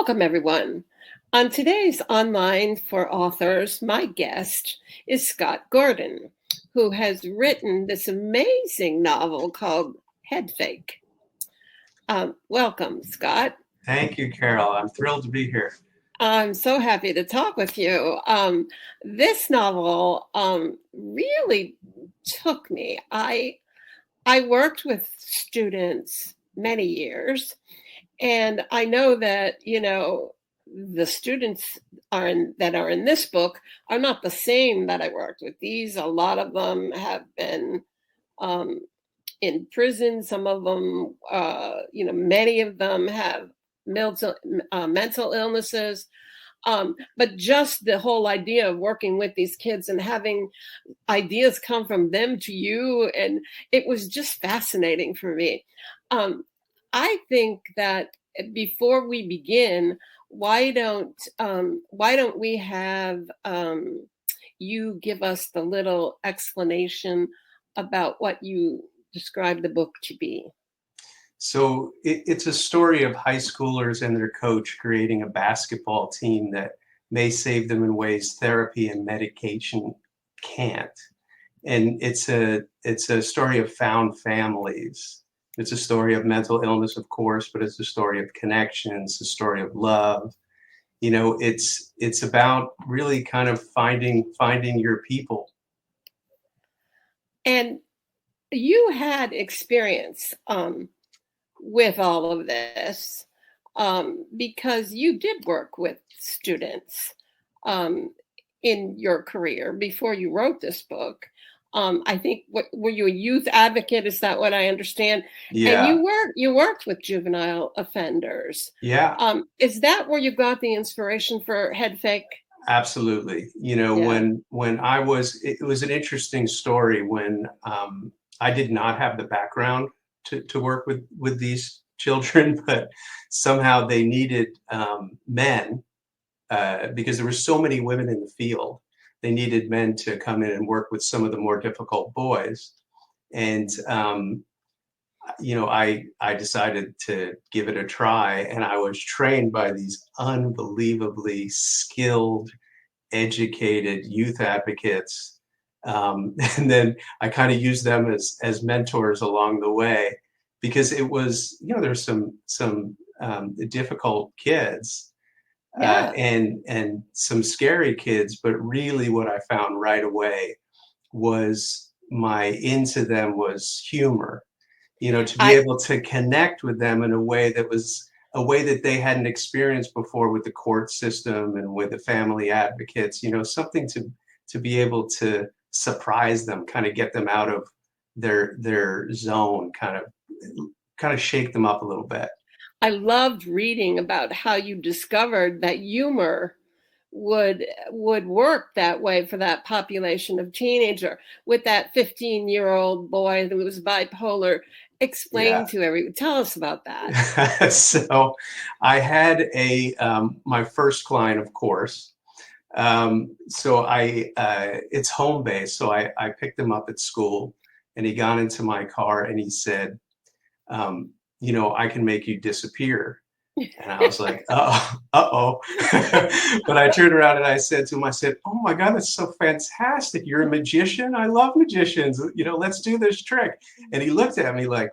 Welcome, everyone. On today's Online for Authors, my guest is Scott Gordon, who has written this amazing novel called Head Fake. Welcome, Scott. Thank you, Carole. I'm thrilled to be here. I'm so happy to talk with you. This novel really took me. I worked with students many years, and I know that, the students that are in this book are not the same that I worked with. A lot of them have been in prison. Some of them, many of them have mental illnesses. But just the whole idea of working with these kids and having ideas come from them to you, and it was just fascinating for me. I think that before we begin, why don't we have you give us the little explanation about what you describe the book to be? So it's a story of high schoolers and their coach creating a basketball team that may save them in ways therapy and medication can't. And it's a story of found families. It's a story of mental illness, of course, but it's a story of connections, a story of love. It's about really kind of finding your people. And you had experience with all of this because you did work with students in your career before you wrote this book. I think, were you a youth advocate? Is that what I understand? Yeah. And you worked with juvenile offenders. Yeah. Is that where you got the inspiration for Head Fake? Absolutely. Yeah. When it was an interesting story when I did not have the background to work with these children, but somehow they needed men because there were so many women in the field. They needed men to come in and work with some of the more difficult boys. And, I decided to give it a try, and I was trained by these unbelievably skilled, educated youth advocates. And then I kind of used them as mentors along the way, because it was, there's some difficult kids. Yeah. And some scary kids, but really what I found right away was my into them was humor, to be able to connect with them in a way that was a way that they hadn't experienced before with the court system and with the family advocates, something to be able to surprise them, kind of get them out of their zone, kind of shake them up a little bit. I loved reading about how you discovered that humor would work that way for that population of teenager. With that 15-year-old boy who was bipolar, explain to everyone. Tell us about that. So I had my first client, of course. So it's home based. So I picked him up at school, and he got into my car and he said, I can make you disappear. And I was like, uh-oh. But I turned around and I said to him, oh my God, that's so fantastic. You're a magician? I love magicians. Let's do this trick. And he looked at me like,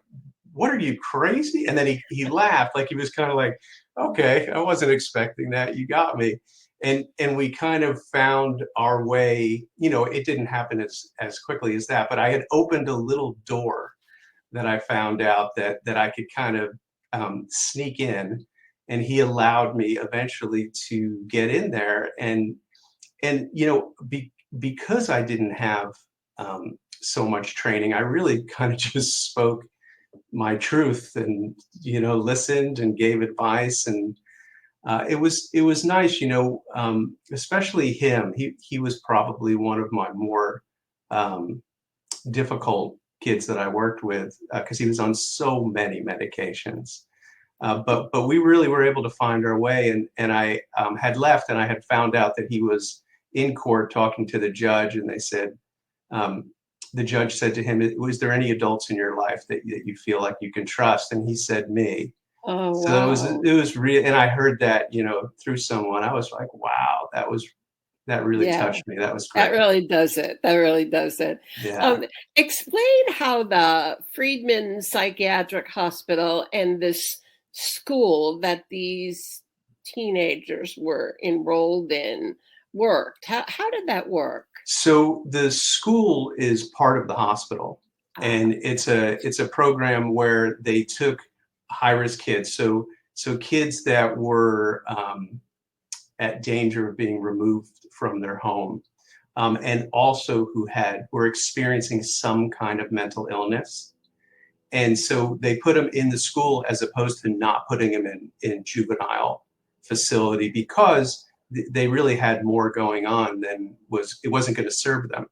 what, are you crazy? And then he laughed, like he was kind of like, okay, I wasn't expecting that. You got me. And we kind of found our way. It didn't happen as quickly as that, but I had opened a little door that I found out that I could kind of sneak in, and he allowed me eventually to get in there. And because I didn't have so much training, I really kind of just spoke my truth and, listened and gave advice. And it was nice, especially him. He was probably one of my more difficult kids that I worked with, because he was on so many medications. But we really were able to find our way. And I had left, and I had found out that he was in court talking to the judge, and they said, the judge said to him, was there any adults in your life that you feel like you can trust? And he said, me. Oh, So wow. it was real, and I heard that, through someone. I was like, wow, that really Yeah, touched me. That was that great. really does it. That really does it. Yeah. Explain how the Friedman Psychiatric Hospital and this school that these teenagers were enrolled in worked. How did that work? So the school is part of the hospital, Ah, and it's a program where they took high risk kids. So kids that were at danger of being removed from their home, and also who were experiencing some kind of mental illness. And so they put them in the school as opposed to not putting them in juvenile facility, because they really had more going on than it wasn't going to serve them.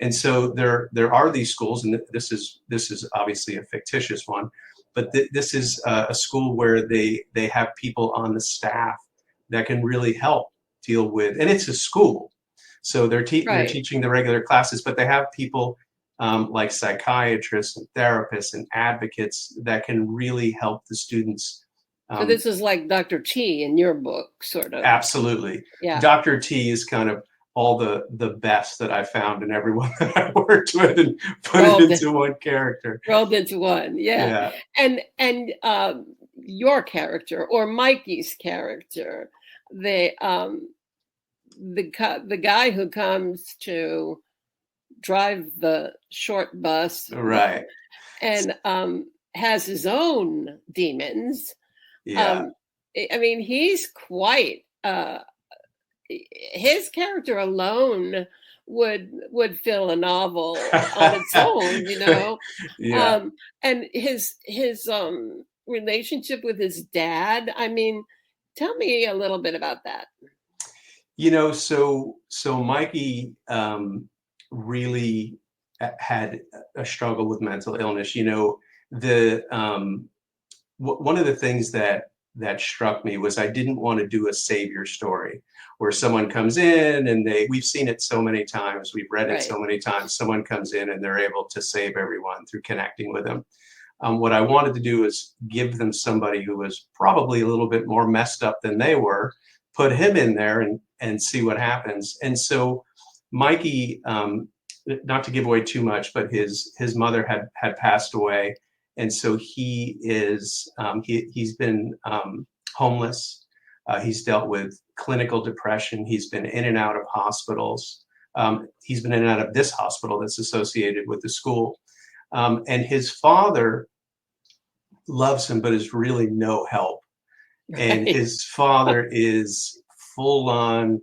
And so there are these schools, and this is obviously a fictitious one, but this is a school where they have people on the staff that can really help deal with, and it's a school, so they're right. teaching the regular classes, but they have people, like psychiatrists and therapists and advocates that can really help the students. So Um, this is like Dr. T in your book, sort of. Absolutely. Yeah. Dr. T is kind of all the best that I found in everyone that I worked with, and put it Rolled into one character. rolled into one. Yeah. Yeah. And your character or Mikey's character, the guy who comes to drive the short bus Right. and has his own demons. Yeah. Um, I mean, he's quite. His character alone would fill a novel on its own, Yeah. and his relationship with his dad. I mean, tell me a little bit about that. So Mikey, really had a struggle with mental illness. The one of the things that struck me was I didn't want to do a savior story where someone comes in and we've seen it so many times, we've read it Right. so many times. Someone comes in and they're able to save everyone through connecting with them. What I wanted to do is give them somebody who was probably a little bit more messed up than they were, put him in there and see what happens. And so Mikey, not to give away too much, but his mother had passed away, and so he's been homeless. He's dealt with clinical depression. He's been in and out of hospitals. He's been in and out of this hospital that's associated with the school. And his father loves him, but is really no help. And Right. his father is full on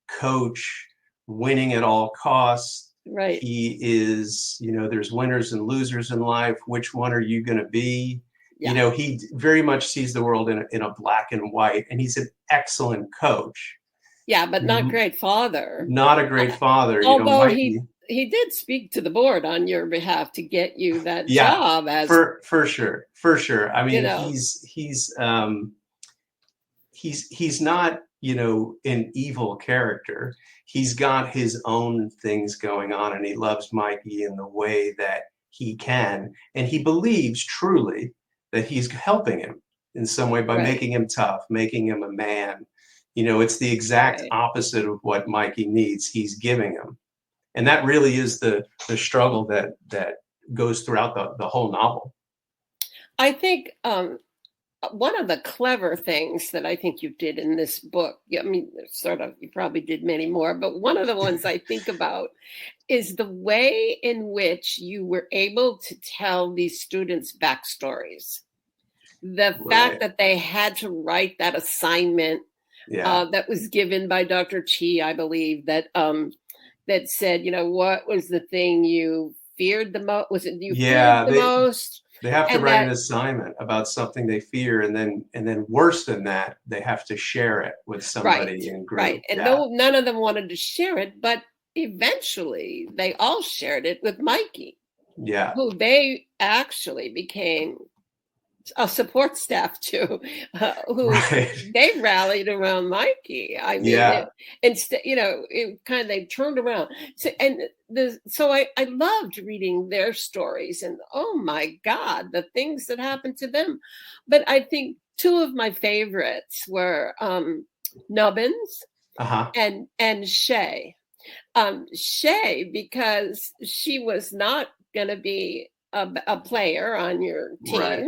coach, winning at all costs. Right. He is, there's winners and losers in life. Which one are you going to be? Yeah. He very much sees the world in a black and white, and he's an excellent coach. Yeah, but not great father. Not a great father, Although Mikey. he did speak to the board on your behalf to get you that Yeah, job as for sure. I mean, know. he's not, an evil character. He's got his own things going on, and he loves Mikey in the way that he can, and he believes truly that he's helping him in some way by Right. making him tough, making him a man. It's the exact Right. opposite of what Mikey needs. He's giving him, and that really is the struggle that goes throughout the whole novel. I think one of the clever things that I think you did in this book, I mean, sort of, you probably did many more, but one of the ones I think about is the way in which you were able to tell these students' backstories. The fact that they had to write that assignment that was given by Dr. Chi, I believe, that said, what was the thing you feared the most? Was it you feared the most? They have to And write an assignment about something they fear, and then worse than that, they have to share it with somebody in group. Right. And none of them wanted to share it, but eventually they all shared it with Mikey. Yeah. Who they actually became a support staff to, who they rallied around Mikey. I mean, instead, it kind of, they turned around. So I loved reading their stories, and oh my God, the things that happened to them. But I think two of my favorites were Nubbins and Shay. Shay, because she was not going to be a player on your team. Right.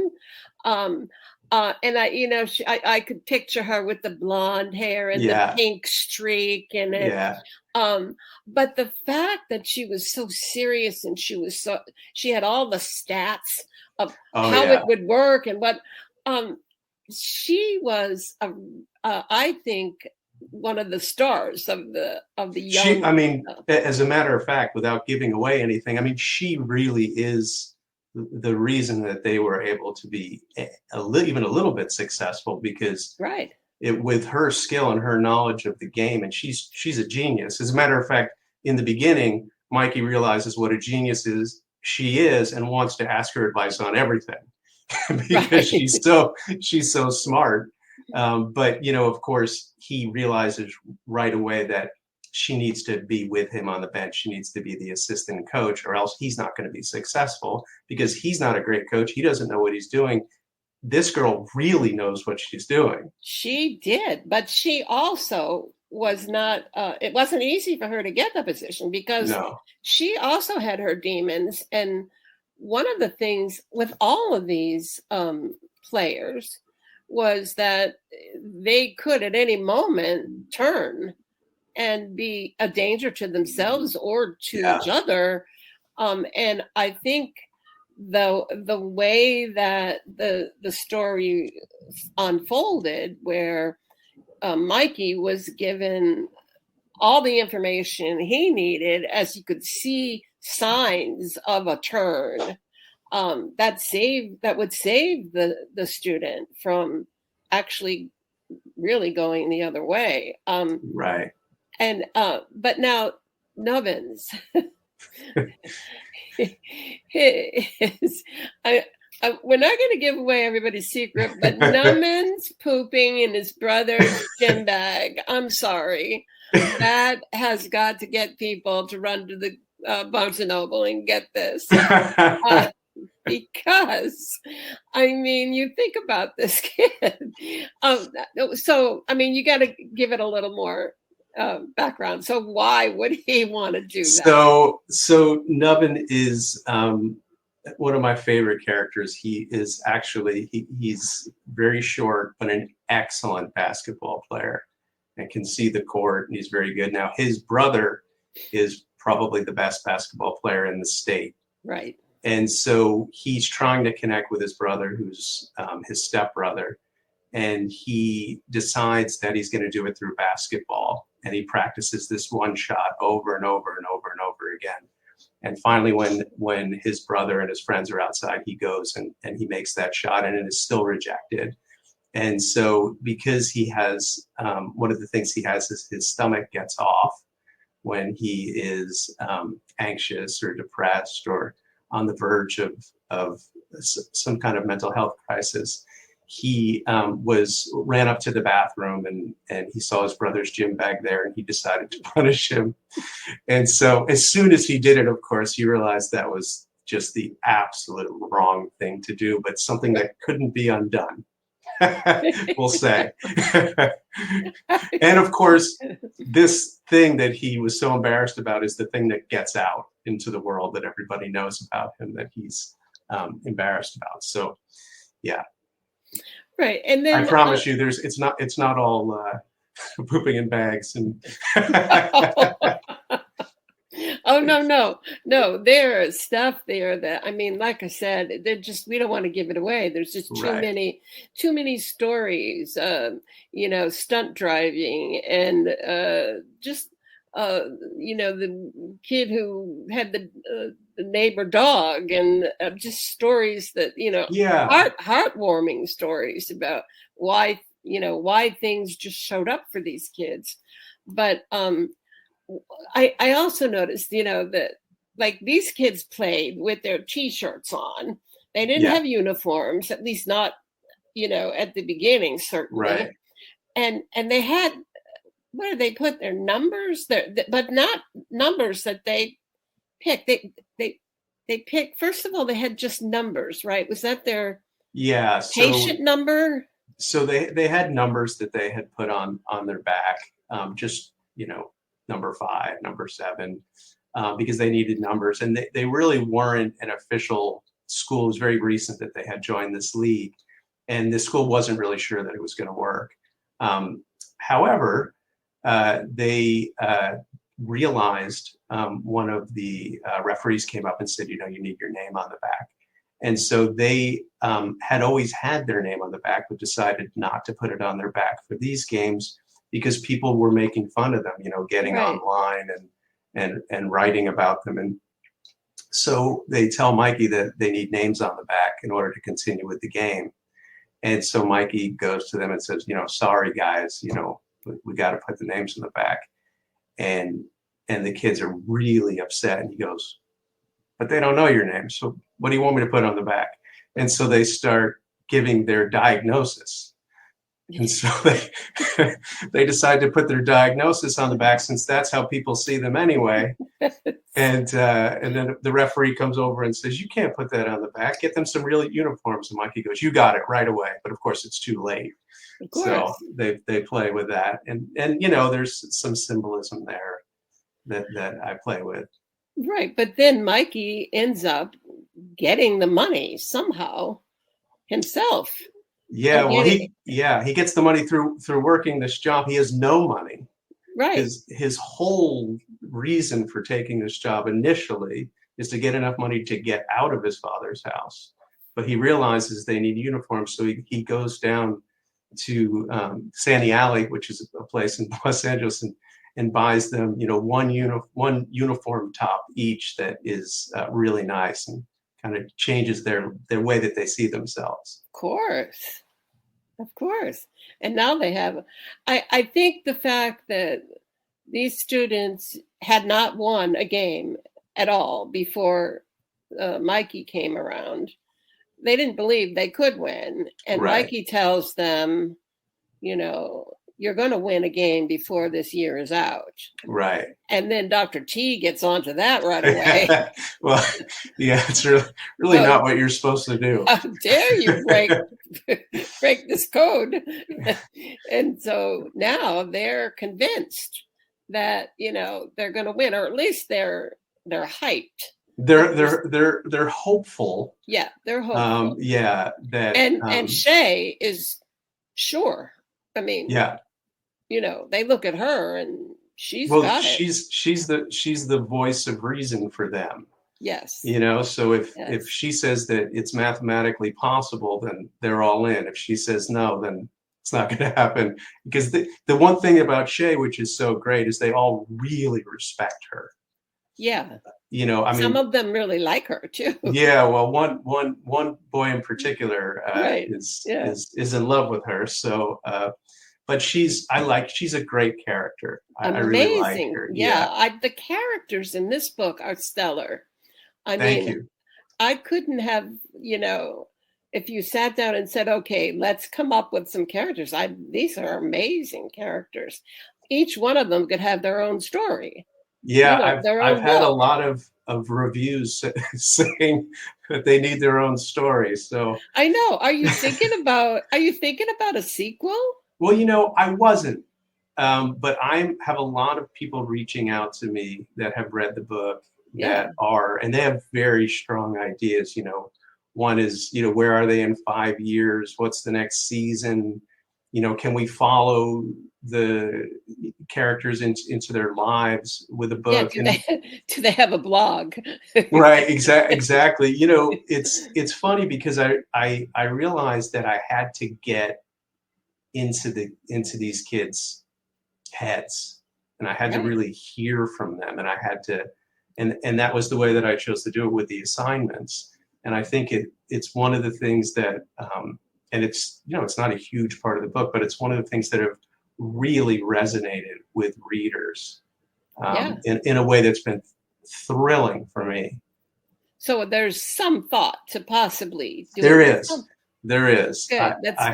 And I could picture her with the blonde hair and the pink streak and it. Yeah. But the fact that she was so serious and she had all the stats of how it would work and what, she was, I think, one of the stars of the young. As a matter of fact, without giving away anything, she really is the reason that they were able to be even a little bit successful, because with her skill and her knowledge of the game, and she's a genius. As a matter of fact, in the beginning, Mikey realizes what a genius she is and wants to ask her advice on everything because she's so smart. But of course, he realizes right away that she needs to be with him on the bench. She needs to be the assistant coach, or else he's not going to be successful because he's not a great coach. He doesn't know what he's doing. This girl really knows what she's doing. She did, but she also was not, it wasn't easy for her to get the position because she also had her demons. And one of the things with all of these players was that they could at any moment turn and be a danger to themselves or to each other. And I think the way that the story unfolded, where Mikey was given all the information he needed as he could see signs of a turn, that would save the student from actually really going the other way. Right. And but now Nubbins, we're not going to give away everybody's secret, but Nubbins pooping in his brother's gym bag. I'm sorry, that has got to get people to run to the Barnes and Noble and get this. Because you think about this kid. So you got to give it a little more background. So why would he want to do that? So Nubbin is one of my favorite characters. He is actually he's very short but an excellent basketball player and can see the court, and he's very good. Now his brother is probably the best basketball player in the state. Right. And so he's trying to connect with his brother, who's his stepbrother, and he decides that he's going to do it through basketball. And he practices this one shot over and over and over and over again. And finally, when his brother and his friends are outside, he goes and he makes that shot, and it is still rejected. And so because he has, one of the things he has is his stomach gets off when he is anxious or depressed or on the verge of some kind of mental health crisis. He ran up to the bathroom and he saw his brother's gym bag there, and he decided to punish him. And so as soon as he did it, of course, he realized that was just the absolute wrong thing to do, but something that couldn't be undone, we'll say. And of course, this thing that he was so embarrassed about is the thing that gets out into the world that everybody knows about him, that he's embarrassed about. So, yeah. Right, and then I promise you, it's not all pooping in bags and. Oh no! There is stuff there that like I said, we don't want to give it away. There's just too many stories. Stunt driving and the kid who had the neighbor dog, and just stories that heartwarming stories about why things just showed up for these kids. But I also noticed that these kids played with their t-shirts on. They didn't have uniforms, at least not at the beginning, certainly. Right. And they had, where did they put their numbers there? But not numbers that they picked. They picked, first of all, they had just numbers, right? Was that their patient number? So they had numbers that they had put on their back, just, number 5, number 7, because they needed numbers, and they really weren't an official school. It was very recent that they had joined this league, and the school wasn't really sure that it was going to work. However, they realized, one of the referees came up and said, you need your name on the back. And so they had always had their name on the back, but decided not to put it on their back for these games because people were making fun of them, getting Right. online and writing about them. And so they tell Mikey that they need names on the back in order to continue with the game. And so Mikey goes to them and says, sorry guys, we got to put the names on the back. And the kids are really upset. And he goes, but they don't know your name. So what do you want me to put on the back? And so they start giving their diagnosis. And so they decide to put their diagnosis on the back, since that's how people see them anyway. And then the referee comes over and says, you can't put that on the back. Get them some real uniforms. And Mikey goes, you got it right away. But of course, it's too late. So they play with that. And there's some symbolism there that I play with. Right. But then Mikey ends up getting the money somehow himself. Yeah, well, he gets the money through working this job. He has no money. Right. His whole reason for taking this job initially is to get enough money to get out of his father's house. But he realizes they need uniforms, so he goes down to Santee Alley, which is a place in Los Angeles, and buys them, one uniform top each that is really nice and kind of changes their way that they see themselves. Of course. And now they have, I think the fact that these students had not won a game at all before Mikey came around, they didn't believe they could win. And Right. Mikey tells them, you're going to win a game before this year is out. Right. And then Dr. T gets onto that right away. Well, yeah, it's really not what you're supposed to do. How dare you break this code? And so now they're convinced that, they're going to win, or at least they're hyped. They're hopeful. Yeah, they're hopeful. That and Shay is sure. I mean, yeah. They look at her and she's got it. She's the voice of reason for them. Yes. So if she says that it's mathematically possible, then they're all in. If she says no, then it's not going to happen. Because the one thing about Shay, which is so great, is they all really respect her. Yeah. Some of them really like her too. Yeah. Well, one boy in particular right. is in love with her. So, but she's a great character. I really like her. Yeah. The characters in this book are stellar. Thank you. I couldn't have, if you sat down and said, okay, let's come up with some characters. These are amazing characters. Each one of them could have their own story. Yeah, I've had a lot of reviews saying that they need their own story. So I know. Are you thinking about a sequel? Well, I wasn't, but I have a lot of people reaching out to me that have read the book and they have very strong ideas. One is, where are they in 5 years? What's the next season? Can we follow the characters into their lives with a book? Yeah, do they have a blog? Right, exactly. It's funny because I realized that I had to get into these kids' heads, and I had to really hear from them, and I had to, and that was the way that I chose to do it with the assignments. And I think it's one of the things that, and it's not a huge part of the book, but it's one of the things that have really resonated with readers in a way that's been thrilling for me. So there's some thought to possibly do There it. is. There is. Good. I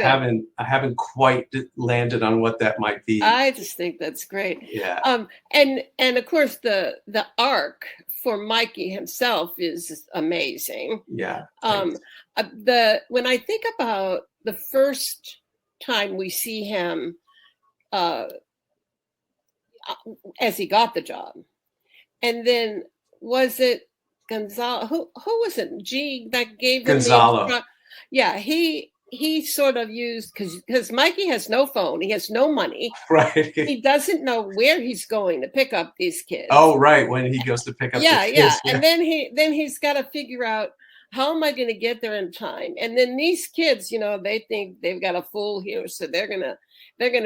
haven't quite landed on what that might be. I just think that's great. Yeah. And of course the arc for Mikey himself is amazing. Yeah. When I think about the first time we see him as he got the job. And then was it Gonzalo? Who was it? That gave him Gonzalo. Yeah, he sort of used, because Mikey has no phone, he has no money, right? He doesn't know where he's going to pick up these kids. Oh, right, when he goes to pick up the kids. Yeah. And then he's got to figure out, how am I going to get there in time? And then these kids, they think they've got a fool here, so they're gonna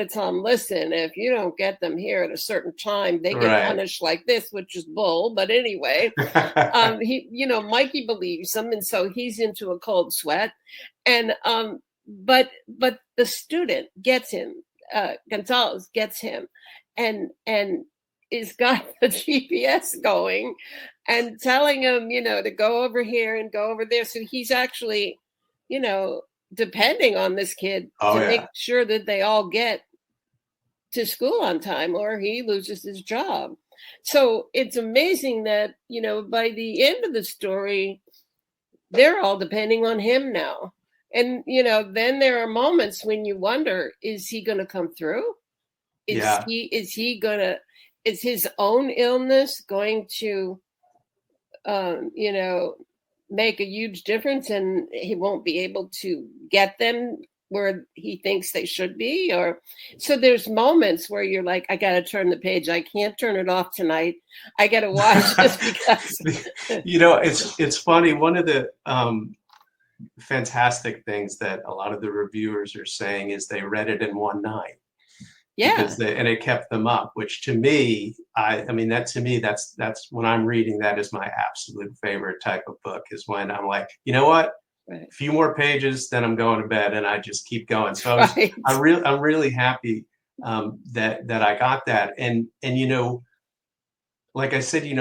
tell him, listen, if you don't get them here at a certain time, they get punished like this, which is bull. But anyway, Mikey believes him, and so he's into a cold sweat. And but the student gets him. Gonzalez gets him, and is got the GPS going and telling him, to go over here and go over there. So he's actually, depending on this kid to make sure that they all get to school on time, or he loses his job. So it's amazing that, by the end of the story, they're all depending on him now. And, then there are moments when you wonder, is he going to come through? Is his own illness going to, make a huge difference, and he won't be able to get them where he thinks they should be? Or so there's moments where you're like, I got to turn the page. I can't turn it off tonight. I got to watch this because it's funny. One of the fantastic things that a lot of the reviewers are saying is they read it in one night. Yeah. And it kept them up, which to me, that's when I'm reading, that is my absolute favorite type of book, is when I'm like, you know what, a few more pages, then I'm going to bed, and I just keep going. So I'm really happy that I got that. And like I said,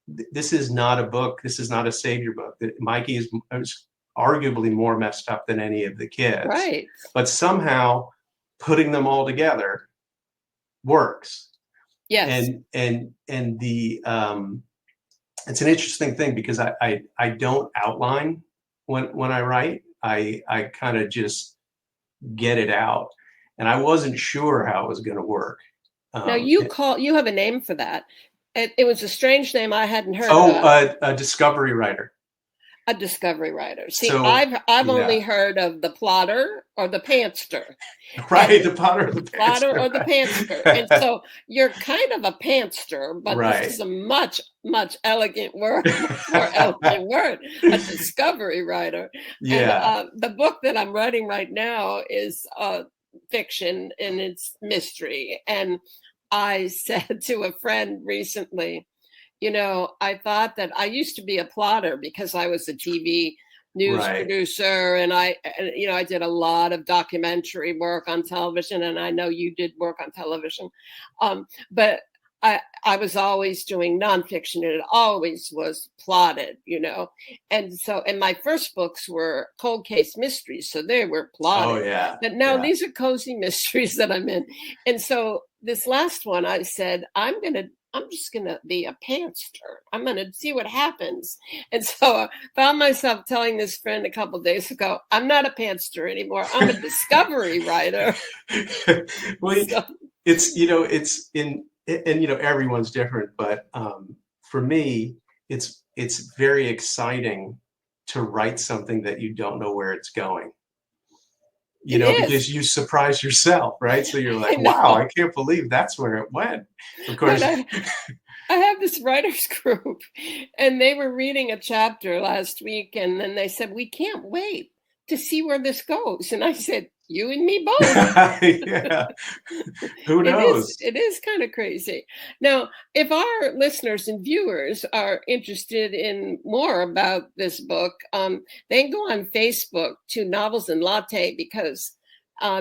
this is not a book. This is not a savior book. Mikey is arguably more messed up than any of the kids. Right. But somehow putting them all together works. Yes. And the it's an interesting thing, because I don't outline when I write. I kind of just get it out, and I wasn't sure how it was going to work. Now you have a name for that. It was a strange name I hadn't heard of. A discovery writer. A discovery writer. See, I've only heard of the plotter or the pantster. Right, the plotter or the pantster. Plotter or the pantster. And so you're kind of a pantster, but this is a much, much elegant word, more elegant word, a discovery writer. Yeah. And the book that I'm writing right now is fiction, and it's mystery. And I said to a friend recently, I thought that I used to be a plotter because I was a TV news producer, and I did a lot of documentary work on television, and I know you did work on television. But I was always doing nonfiction, and it always was plotted, And my first books were cold case mysteries, so they were plotted. Oh, yeah. But now these are cozy mysteries that I'm in. And so this last one, I said, I'm just going to be a pantster. I'm going to see what happens. And so I found myself telling this friend a couple of days ago, I'm not a pantster anymore. I'm a discovery writer. Well, everyone's different, but for me, it's very exciting to write something that you don't know where it's going. Because you surprise yourself, right? So you're like, wow, I can't believe that's where it went. Of course. I have this writers group, and they were reading a chapter last week, and then they said, we can't wait to see where this goes. And I said, you and me both. Yeah. Who knows? It is kind of crazy. Now, if our listeners and viewers are interested in more about this book, they can go on Facebook to Novels and Latte, because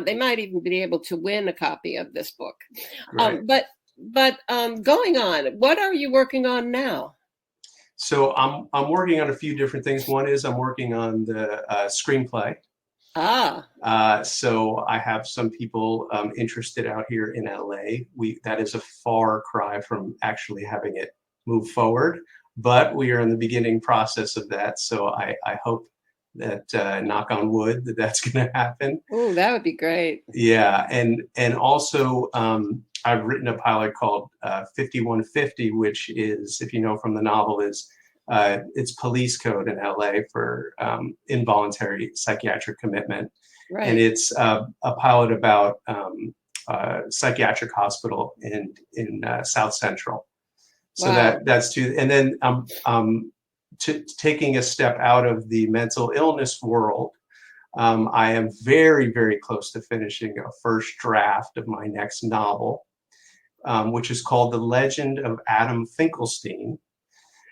they might even be able to win a copy of this book. Right. But going on, what are you working on now? So I'm working on a few different things. One is I'm working on the screenplay. So I have some people interested out here in LA. That is a far cry from actually having it move forward, but we are in the beginning process of that. So I hope that knock on wood, that's going to happen. Oh, that would be great. Yeah, and also I've written a pilot called 5150, which is, if you know from the novel, is it's police code in LA for involuntary psychiatric commitment. Right. And it's a pilot about psychiatric hospital in South Central. So Wow. that's two. And then taking a step out of the mental illness world, I am very, very close to finishing a first draft of my next novel, which is called The Legend of Adam Finkelstein.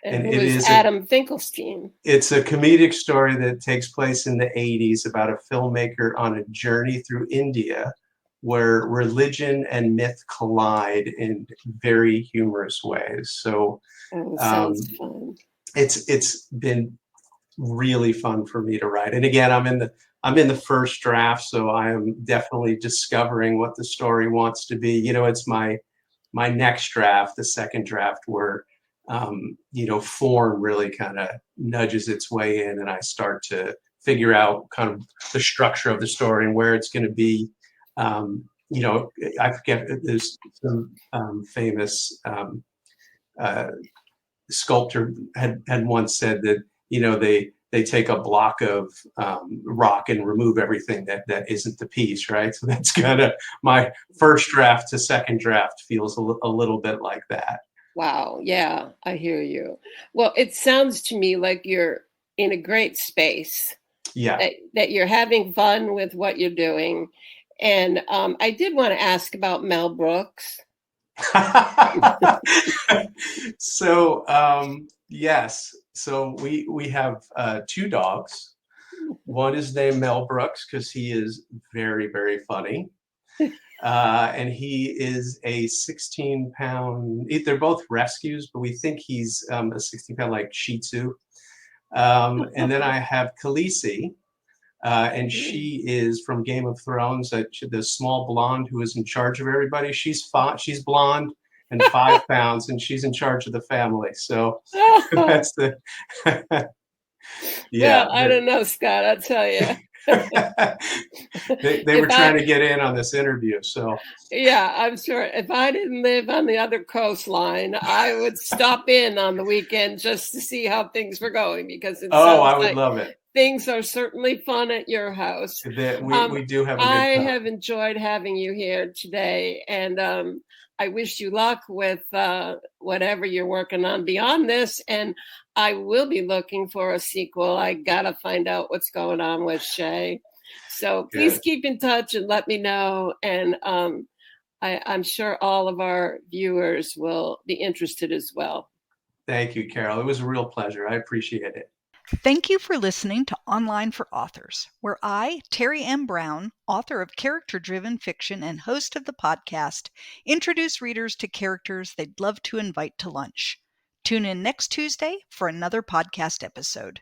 And it is Adam Finkelstein. It's a comedic story that takes place in the 80s about a filmmaker on a journey through India where religion and myth collide in very humorous ways. So sounds fun. It's been really fun for me to write. And again, I'm in the first draft, so I am definitely discovering what the story wants to be. You know, it's my next draft, the second draft, where form really kind of nudges its way in, and I start to figure out kind of the structure of the story and where it's going to be. I forget, there's some famous sculptor had once said that, they take a block of rock and remove everything that isn't the piece, right? So that's kind of my first draft to second draft feels a little bit like that. Wow. Yeah, I hear you. Well, it sounds to me like you're in a great space. Yeah. That you're having fun with what you're doing. And I did want to ask about Mel Brooks. So, yes. So we have two dogs. One is named Mel Brooks because he is very, very funny. And he is a 16-pound, they're both rescues, but we think he's a 16-pound like Shih Tzu. And then I have Khaleesi, and she is from Game of Thrones, the small blonde who is in charge of everybody. She's blonde and 5 pounds, and she's in charge of the family. So that's the yeah. Well, I don't know, Scott, I'll tell you. they were trying to get in on this interview, so yeah, I'm sure if I didn't live on the other coastline, I would stop in on the weekend just to see how things were going, because I would love it. Things are certainly fun at your house. We do have a good time. I have enjoyed having you here today, and I wish you luck with whatever you're working on beyond this. And I will be looking for a sequel. I got to find out what's going on with Shay. So please keep in touch and let me know. And I'm sure all of our viewers will be interested as well. Thank you, Carole. It was a real pleasure. I appreciate it. Thank you for listening to Online for Authors, where I, Terry M. Brown, author of character-driven fiction and host of the podcast, introduce readers to characters they'd love to invite to lunch. Tune in next Tuesday for another podcast episode.